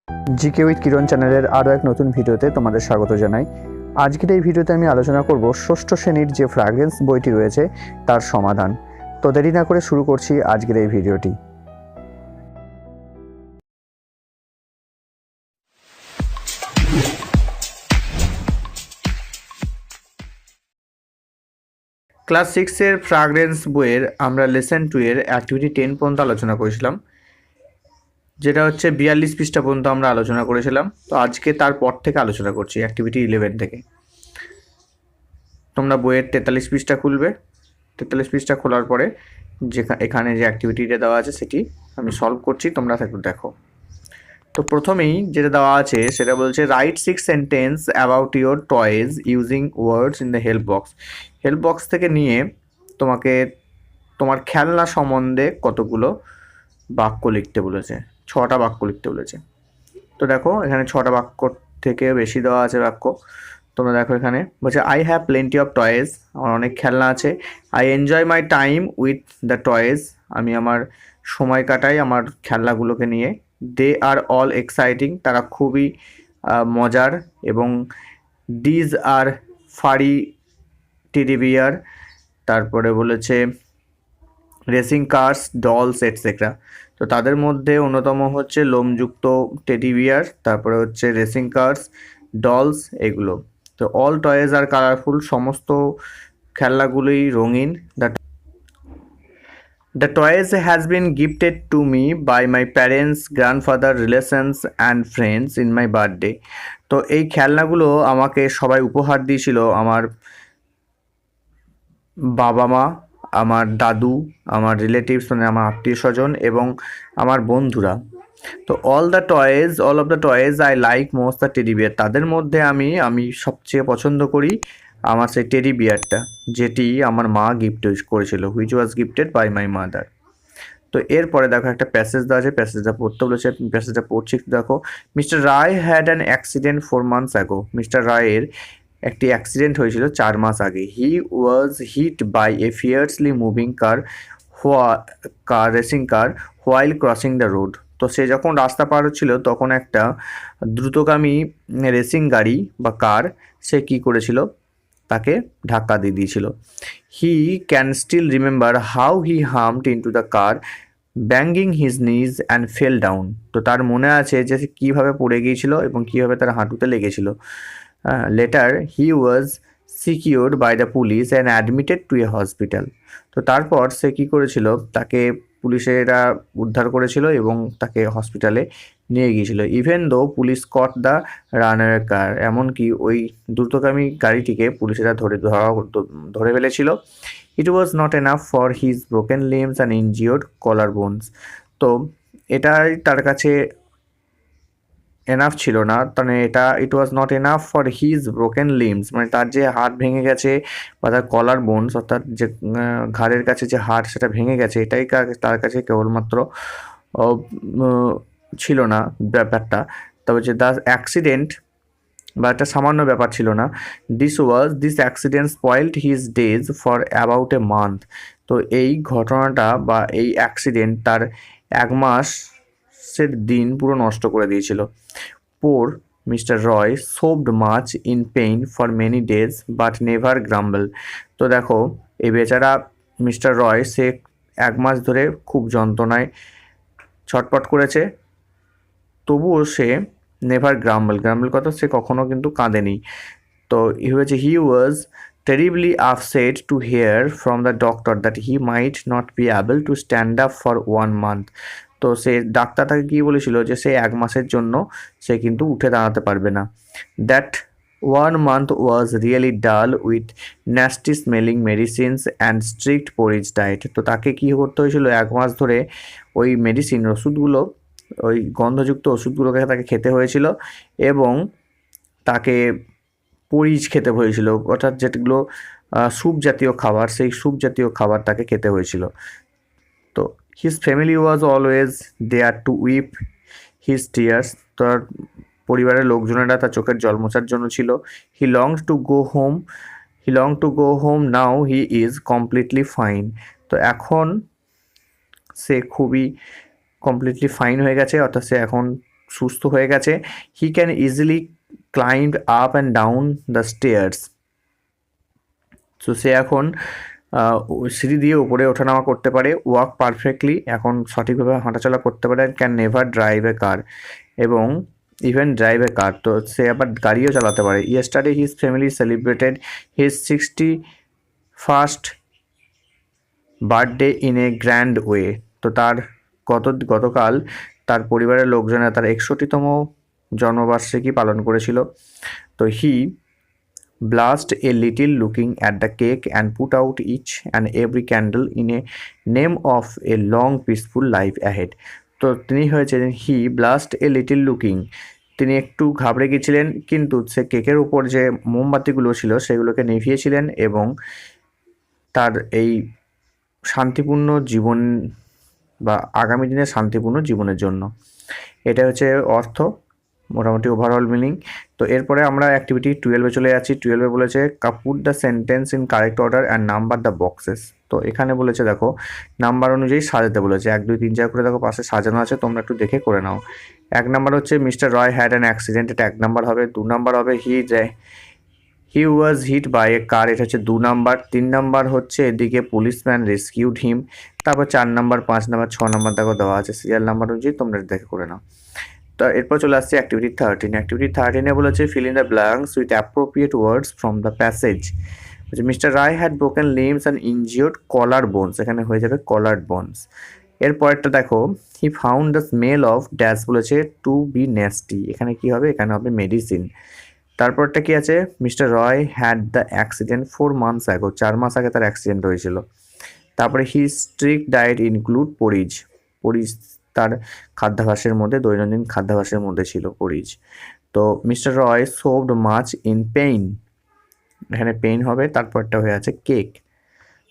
GK with কিরণ চ্যানেলের আরও এক নতুন ভিডিওতে তোমাদের স্বাগত জানাই। আজকের এই ভিডিওতে আমি আলোচনা করব ষষ্ঠ শ্রেণীর যে ফ্র্যাগ্রেন্স বইটি রয়েছে তার সমাধান। তো দেরি না করে শুরু করছি আজকের এই ভিডিওটি। ক্লাস 6-এর ফ্র্যাগ্রেন্স বইয়ের আমরা লেসন 2 এর অ্যাক্টিভিটি 10 পর্যন্ত আলোচনা করেছিলাম, যেটা হচ্ছে 42 পৃষ্ঠা পর্যন্ত আমরা আলোচনা করেছিলাম। তো আজকে তারপর থেকে আলোচনা করছি অ্যাক্টিভিটি 11 থেকে। তোমরা বইয়ের 43 পৃষ্ঠা খুলবে। 43 পৃষ্ঠা খোলার পরে এখানে যে অ্যাক্টিভিটিটা দেওয়া আছে সেটি আমি সলভ করছি, তোমরা একটু দেখো। তো প্রথমেই যেটা দেওয়া আছে সেটা বলছে right 6 sentence about your toys using words in the help box. Help box থেকে নিয়ে তোমাকে তোমার খেলনা সম্বন্ধে কতগুলো বাক্য লিখতে বলেছে, 6টা বাক্য লিখতে বলেছে। তো দেখো এখানে 6টা বাক্য থেকে বেশি দেওয়া আছে বাক্য। তোমরা দেখো এখানে বলছে I have plenty of toys, আমার অনেক খেলনা আছে। I enjoy my time with the toys, আমি আমার সময় কাটাই আমার খেলনাগুলোকে নিয়ে। দে আর অল এক্সাইটিং, তারা খুবই মজার। এবং দিজ আর ফারি টেডি বিয়ার, তারপরে বলেছে রেসিং কার্স, ডলস এটসেট্রা। তো তাদের মধ্যে অন্যতম হচ্ছে লোমযুক্ত টেডি বিয়ার, তারপরে হচ্ছে রেসিং কার্স, ডলস, এগুলো। তো অল টয়েজ আর কালারফুল, সমস্ত খেলনাগুলোই রঙিন। The toys has been gifted to me by my parents, grandfather, relations and friends in my birthday. তো এই খেলনাগুলো আমাকে সবাই উপহার দিয়েছিল, আমার বাবা মা, আমার দাদু, আমার রিলেটিভস মানে আমার আত্মীয় স্বজন এবং আমার বন্ধুরা। তো all of the toys I like most the teddy bear, তাদের মধ্যে আমি সবচেয়ে পছন্দ করি আমার সেই টেডি বিয়ারটা, যেটি আমার মা গিফট করেছিল, which was gifted by my mother. তো এরপরে দেখো একটা প্যাসেজ দেওয়া আছে, প্যাসেজটা পড়তে বলেছে, প্যাসেজটা পড়ছি দেখো। Mr Roy had an accident 4 months ago, Mr রায়ের একটি অ্যাক্সিডেন্ট হয়েছিল 4 মাস আগে। He was hit by a fiercely moving racing car while crossing the road. তো সে যখন রাস্তা পার হচ্ছিল তখন একটা দ্রুতগামী রেসিং গাড়ি বা কার সে কী করেছিল, তাকে ধাক্কা দিয়ে দিয়েছিল। He can still remember how he hummed into the car banging his knees and fell down. তো তার মনে আছে যে সে কীভাবে পড়ে গিয়েছিল এবং কীভাবে তার হাঁটুতে লেগেছিল। Later he was secured by the police and admitted to a hospital. তো তারপর সে কী করেছিল, তাকে পুলিশেরা উদ্ধার করেছিল এবং তাকে হসপিটালে নিয়ে গিয়েছিল। Even though police caught the রানার কার, এমনকি ওই দ্রুতগামী গাড়িটিকে পুলিশেরা ধরে ফেলেছিল। It was not enough for his broken limbs and injured collar bones. তো এটাই তার কাছে এনাফ ছিল না, মানে it was not enough for his broken limbs, মানে তার যে হাড় ভেঙে গেছে বা তার কলার বোনস অর্থাৎ যে ঘাড়ের কাছে যে হাড় সেটা ভেঙে গেছে, এটাই তার কাছে কেবলমাত্র ছিল না ব্যাপারটা। তবে যে দ্য অ্যাক্সিডেন্ট বা একটা সামান্য ব্যাপার ছিল না। This accident spoiled his days for about a month. তো এই ঘটনাটা বা এই অ্যাক্সিডেন্ট তার 1 মাসের দিন পুরো নষ্ট করে দিয়েছিল। Poor Mr Roy suffered much in pain for many days but never grumble. তো দেখো এই বেচারা মিস্টার রয় সে 1 মাস ধরে খুব যন্ত্রণায় ছটপট করেছে, তবুও সে নেভার গ্রাম্বল কথা সে কখনো কিন্তু কাঁদেনি। তো হয়েছে he was terribly upset to hear from the doctor that he might not be able to stand up for 1 month। তো সে ডাক্তার তাকে কী বলেছিল যে সে 1 মাসের জন্য সে কিন্তু উঠে দাঁড়াতে পারবে না। দ্যাট 1 month ওয়াজ রিয়েলি ডাল with nasty smelling medicines and strict porridge diet. তো তাকে কী করতে হয়েছিল, 1 মাস ধরে ওই ওষুধগুলো, ওই গন্ধযুক্ত ওষুধগুলোকে তাকে খেতে হয়েছিল এবং তাকে পরিজ খেতে হয়েছিল, অর্থাৎ যেগুলো স্যুপ জাতীয় খাবার, সেই স্যুপ জাতীয় খাবার তাকে খেতে হয়েছিল। তো his family was always there to wipe his tears, তার পরিবারের লোকজনেরা তার চোখের জল মোছার জন্য ছিল। He longs to go home now he is completely fine. তো এখন সে খুবই কমপ্লিটলি ফাইন হয়ে গেছে, অর্থাৎ সে এখন সুস্থ হয়ে গেছে। He can easily climb up and down the stairs. তো সে এখন সিঁড়ি দিয়ে উপরে ওঠানামা করতে পারে। ওয়াক পারফেক্টলি, এখন সঠিকভাবে হাঁটাচলা করতে পারে। ক্যান নেভার ড্রাইভ এ কার, এবং ইভেন ড্রাইভ এ কার, তো সে আবার গাড়িও চালাতে পারে। Yesterday his family celebrated his 61st birthday in a grand way. তো তার গতকাল তার পরিবারের লোকজনেরা তার 61তম জন্মবার্ষিকী পালন করেছিল। তো he blushed a little looking at the cake and put out each and every candle in a name of a long peaceful life ahead. তো তিনি হয়েছিলেন he blushed a little looking, তিনি একটু ঘাবড়ে গিয়েছিলেন, কিন্তু সে কেকের উপর যে মোমবাতিগুলো ছিল সেগুলোকে নিভিয়েছিলেন এবং তার এই শান্তিপূর্ণ জীবন বা আগামী দিনের শান্তিপূর্ণ জীবনের জন্য। এটা হচ্ছে অর্থ, মোটামুটি ওভারঅল মিনিং। তো এরপরে আমরা অ্যাক্টিভিটি 12-এ চলে যাচ্ছি। 12-এ বলেছে put the sentence in correct order and number the boxes. তো এখানে বলেছে দেখো নাম্বার অনুযায়ী সাজাতে বলেছে, 1 2 3 4 করে দেখো পাশে সাজানো আছে, তোমরা একটু দেখে করে নাও। 1 নাম্বার হচ্ছে mister Roy had an accident, এটা 1 নাম্বার হবে। 2 নাম্বার হবে হি ওয়াজ হিট বাই এ কার, এটা হচ্ছে 2 নাম্বার। 3 নাম্বার হচ্ছে এদিকে পুলিশম্যান রেস্কিউড হিম। তারপর 4 নাম্বার, 5 নাম্বার, 6 নাম্বার দেখো দেওয়া আছে সিরিয়াল নাম্বার অনুযায়ী, তোমরা দেখে করে নাও। তো এরপর চলে আসছে অ্যাক্টিভিটি 13। অ্যাক্টিভিটি 13-এ বলেছে fill in the blanks with appropriate words from the passage. Mr Roy had broken limbs and injured collar bones, এখানে হয়ে যাবে কলার বোনস। এরপরটা দেখো he found the smell of dash বলেছে টু বি নেস্টি, এখানে কি হবে, এখানে হবে মেডিসিন। তারপরটা কি আছে, Mr Roy had the accident 4 months ago, 4 মাস আগে তার অ্যাক্সিডেন্ট হয়েছিল। তারপরে he strict diet include porridge, porridge তার খাদ্যাভ্যাসের মধ্যে, দৈনন্দিন খাদ্যাভ্যাসের মধ্যে ছিল পরিজ। তো Mr Roy suffered much in pain, এখানে পেইন হবে। তারপরটা হয়ে আছে কেক।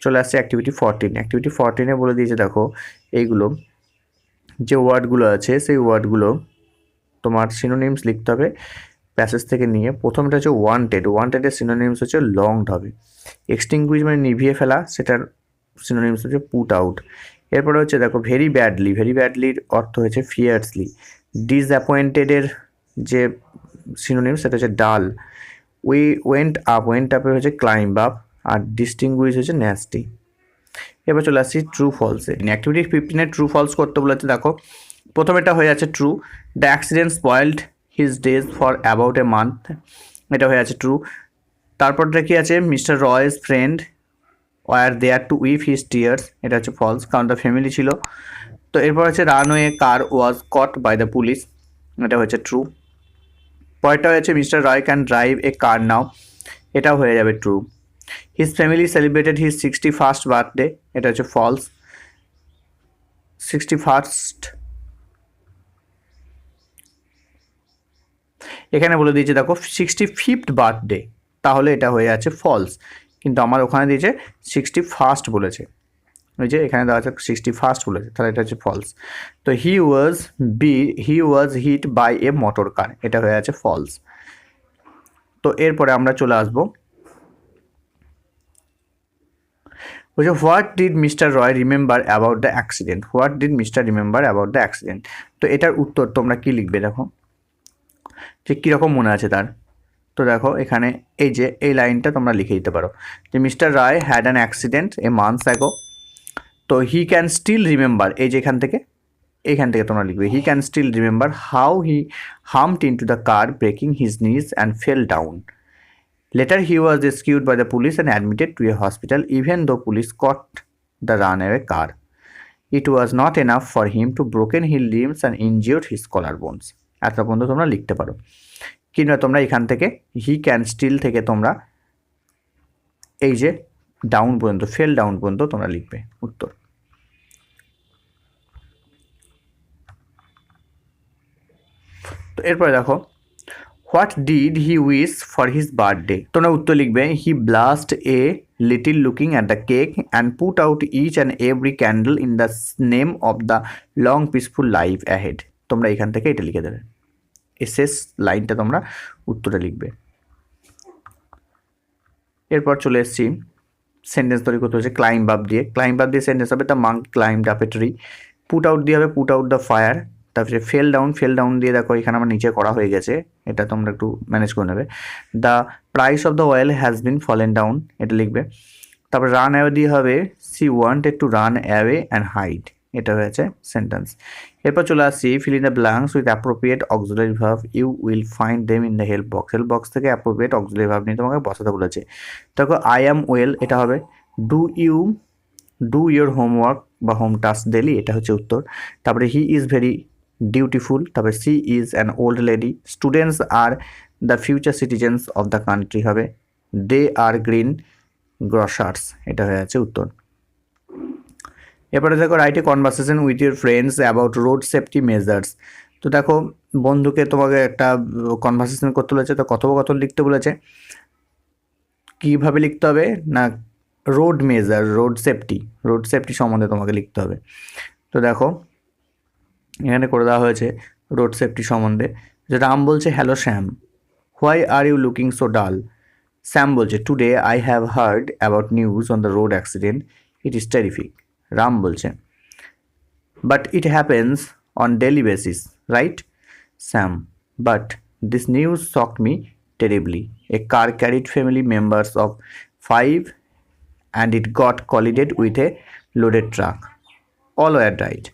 চলে আসছে অ্যাক্টিভিটি 14। অ্যাক্টিভিটি 14-এ বলে দিয়েছে দেখো এইগুলো যে ওয়ার্ডগুলো আছে সেই ওয়ার্ডগুলো তোমার সিনোনিমস লিখতে হবে প্যাসেজ থেকে নিয়ে। প্রথমটা হচ্ছে ওয়ান্টেড, ওয়ান্টেডের সিনোনিমস হচ্ছে লংড হবে। এক্সটিংগুইশ মানে নিভিয়ে ফেলা, সেটার সিনোনিমস হচ্ছে পুট আউট। এরপরে হচ্ছে দেখো ভেরি ব্যাডলি, ভেরি ব্যাডলির অর্থ হচ্ছে ফিয়ার্সলি। ডিসঅ্যাপয়েন্টেডের যে সিনোনিমস সেটা হচ্ছে ডাল। ওয়েন্ট আপের হচ্ছে ক্লাইম্ব আপ, আর ডিস্টিংগুইশ হচ্ছে ন্যাস্টি। এবার চলে আসছি ট্রু ফলসে। অ্যাক্টিভিটি 15-এ ট্রু ফলস করতে বলেছে দেখো প্রথমেটা হয়ে আছে true, the accident spoiled his days for about a month, এটা হয়ে আছে ট্রু। তারপরটা কি আছে, mister Royce friend war there to wipe his tears, এটা হচ্ছে ফলস, কারণ তার ফ্যামিলি ছিল। তো এরপর হচ্ছে runaway car was caught by the police, এটা হচ্ছে ট্রু। পরেরটা হয়েছে Mr Roy can drive a car now, এটাও হয়ে যাবে true. His family celebrated his 61st birthday, এটা হচ্ছে ফলস। 61st এখানে বলে দিয়েছে দেখো 65th বার্থডে, তাহলে এটা হয়ে আছে ফলস, কিন্তু আমার ওখানে দিয়েছে 61st বলেছে, ওই যে এখানে দেওয়া আছে 61st বলেছে, তাহলে এটা হচ্ছে ফলস। তো he was hit by a motor car, এটা হয়ে আছে ফলস। তো এরপরে আমরা চলে আসবো বলছে what did mister Roy remember about the accident, what did mister remember about the accident. তো এটার উত্তর তোমরা কি লিখবে দেখো যে কীরকম মনে আছে তার। তো দেখো এখানে এই যে এই লাইনটা তোমরা লিখে দিতে পারো যে Mr Roy had an accident a months ago. তো হি ক্যান স্টিল রিমেম্বার, এই যে এখান থেকে তোমরা লিখবে he can still remember how he hummed into the car breaking his knees and fell down. Later he was rescued by the police and admitted to a hospital even though police caught the runaway car. It was not enough for him to broken his limbs and injured his collarbones. এত পর্যন্ত তোমরা লিখতে পারো, কিংবা তোমরা এখান থেকে হি can still থেকে তোমরা এই যে ডাউন পর্যন্ত ফেল ডাউন পর্যন্ত তোমরা লিখবে উত্তর। তো এরপরে দেখো what did he wish for his birthday, তোমরা উত্তর লিখবে he blushed a little looking at the cake and put out each and every candle in the name of the long peaceful life ahead. তোমরা এখান থেকে এটা লিখে দেবে, এই শেষ লাইনটা তোমরা উত্তরে লিখবে। এরপর চলে এসেছি সেন্টেন্স তৈরি করতে হচ্ছে ক্লাইম্ব আপ দিয়ে, ক্লাইম্ব আপ দিয়ে সেন্টেন্স হবে the monk climbed up a tree. Put out দিয়ে হবে পুট আউট দ্য ফায়ার, তারপরে ফেল ডাউন দিয়ে দেখো এখানে আমার নিচে করা হয়ে গেছে, এটা তোমরা একটু ম্যানেজ করে নেবে। The price of the oil has been fallen down, এটা লিখবে। তারপর রান অ্যাওয়ে দিয়ে হবে she wanted to run away and hide, এটা হয়েছে সেন্টেন্স। এরপর চলে আসছি fill in the blanks with appropriate auxiliary verb, you will find them in the help box. Help box থেকে অ্যাপ্রোপ্রিয়েট অক্সিলারি ভার্ব নিয়ে তোমাকে বসাতে বলেছে। দেখো আই অ্যাম ওয়েল, এটা হবে do you do your homework বা হোম টাস্ক ডেলি, এটা হচ্ছে উত্তর। তারপরে হি ইজ ভেরি ডিউটিফুল, তারপরে she is an old lady, students are the future citizens of the country হবে দে আর গ্রিন গ্রসার্স, এটা হয়ে আছে উত্তর। এরপরে দেখো write a conversation with your friends about road safety measures. তো দেখো বন্ধুকে তোমাকে একটা কনভারসেশন করতে বলেছে, তো কথোপকথন লিখতে বলেছে। কীভাবে লিখতে হবে না, রোড মেজার, রোড সেফটি সম্বন্ধে তোমাকে লিখতে হবে। তো দেখো এখানে করে দেওয়া হয়েছে রোড সেফটি সম্বন্ধে। যে রাম বলছে hello Shyam, why are you looking so dull. Sam বলছে today I have heard about news on the road accident, it is terrific. Ram বলছে but it happens on daily basis right. Sam but this news shocked me terribly, a car carried family members of 5 and it got collided with a loaded truck. All were died.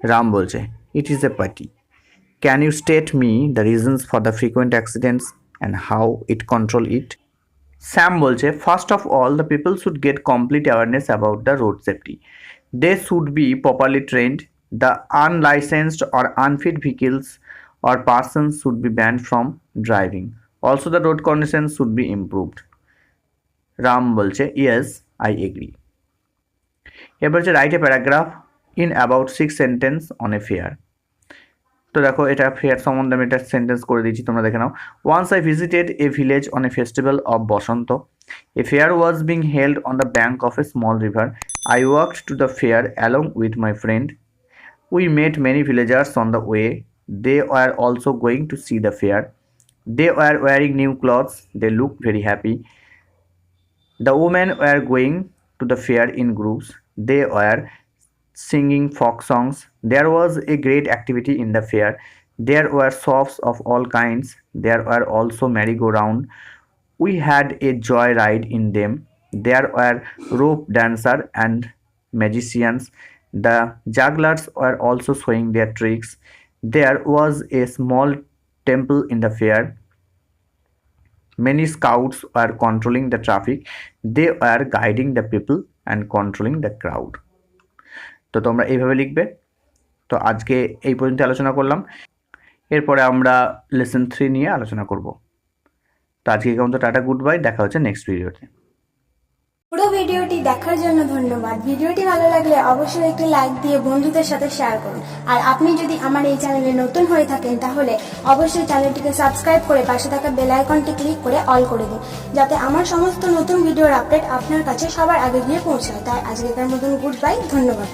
Ram bolche, it is a pity. Can you state me the reasons for the frequent accidents and how it control it? Sam bolche, first of all, the people should get complete awareness about the road safety. They should be properly trained. The unlicensed or unfit vehicles or persons should be banned from driving. Also, the road conditions should be improved. Ram বলছে yes I agree. এবার হচ্ছে write a paragraph in about 6 sentence on a fair. তো দেখো এটা fair সম্বন্ধে আমি একটা sentence করে দিয়েছি, তোমরা দেখে নাও। Once I visited a village on a festival of Basanta, a fair was being held on the bank of a small river, I walked to the fair along with my friend, we met many villagers on the way, they were also going to see the fair, they were wearing new clothes, they look very happy, the women were going to the fair in groups, they were singing folk songs, there was a great activity in the fair, there were shops of all kinds, there were also merry-go-round, we had a joy ride in them, there were rope dancer and magicians, the jugglers were also showing their tricks, there was a small temple in the fair, many scouts were controlling the traffic, they were guiding the people and controlling the crowd. তো তোমরা এইভাবে লিখবে। তো আজকে এই পর্যন্ত আলোচনা করলাম, এরপরে আমরা লেসন 3 নিয়ে আলোচনা করব। তো আজকে কেমন, তো টাটা, গুড বাই, দেখা হচ্ছে নেক্সট ভিডিওতে। পুরো ভিডিওটি দেখার জন্য ধন্যবাদ। ভিডিওটি ভালো লাগলে অবশ্যই একটি লাইক দিয়ে বন্ধুদের সাথে শেয়ার করুন। আর আপনি যদি আমার এই চ্যানেলে নতুন হয়ে থাকেন তাহলে অবশ্যই চ্যানেলটিকে সাবস্ক্রাইব করে পাশে থাকা বেল আইকনটি ক্লিক করে অল করে দিন, যাতে আমার সমস্ত নতুন ভিডিওর আপডেট আপনার কাছে সবার আগে গিয়ে পৌঁছায়। তাই আজকের মতন গুড বাই, ধন্যবাদ।